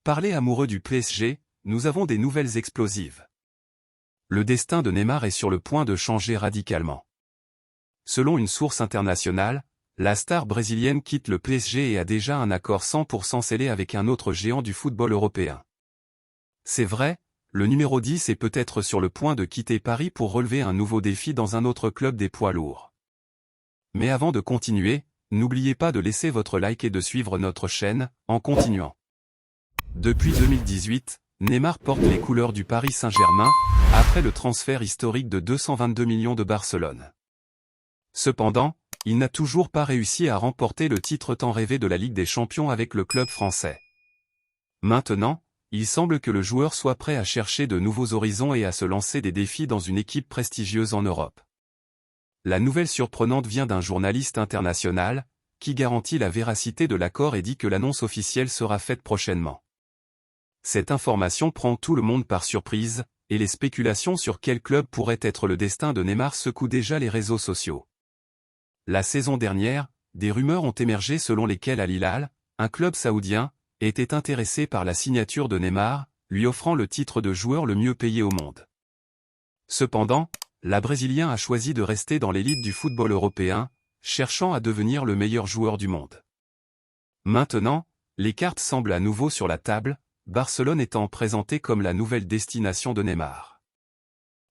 Parlez amoureux du PSG, nous avons des nouvelles explosives. Le destin de Neymar est sur le point de changer radicalement. Selon une source internationale, la star brésilienne quitte le PSG et a déjà un accord 100% scellé avec un autre géant du football européen. C'est vrai, le numéro 10 est peut-être sur le point de quitter Paris pour relever un nouveau défi dans un autre club des poids lourds. Mais avant de continuer, n'oubliez pas de laisser votre like et de suivre notre chaîne, en continuant. Depuis 2018, Neymar porte les couleurs du Paris Saint-Germain, après le transfert historique de 222 millions de Barcelone. Cependant, il n'a toujours pas réussi à remporter le titre tant rêvé de la Ligue des Champions avec le club français. Maintenant, il semble que le joueur soit prêt à chercher de nouveaux horizons et à se lancer des défis dans une équipe prestigieuse en Europe. La nouvelle surprenante vient d'un journaliste international, qui garantit la véracité de l'accord et dit que l'annonce officielle sera faite prochainement. Cette information prend tout le monde par surprise, et les spéculations sur quel club pourrait être le destin de Neymar secouent déjà les réseaux sociaux. La saison dernière, des rumeurs ont émergé selon lesquelles Al Hilal, un club saoudien, était intéressé par la signature de Neymar, lui offrant le titre de joueur le mieux payé au monde. Cependant, la Brésilien a choisi de rester dans l'élite du football européen, cherchant à devenir le meilleur joueur du monde. Maintenant, les cartes semblent à nouveau sur la table, Barcelone étant présenté comme la nouvelle destination de Neymar.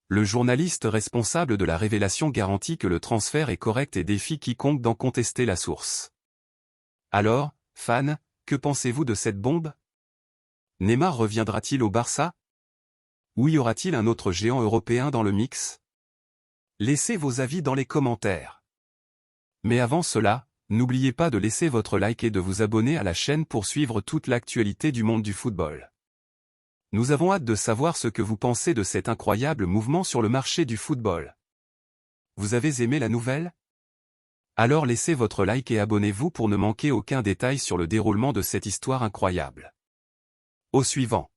Le journaliste responsable de la révélation garantit que le transfert est correct et défie quiconque d'en contester la source. Alors, fans, que pensez-vous de cette bombe? Neymar reviendra-t-il au Barça? Ou y aura-t-il un autre géant européen dans le mix? Laissez vos avis dans les commentaires. Mais avant cela, n'oubliez pas de laisser votre like et de vous abonner à la chaîne pour suivre toute l'actualité du monde du football. Nous avons hâte de savoir ce que vous pensez de cet incroyable mouvement sur le marché du football. Vous avez aimé la nouvelle? Alors laissez votre like et abonnez-vous pour ne manquer aucun détail sur le déroulement de cette histoire incroyable. Au suivant.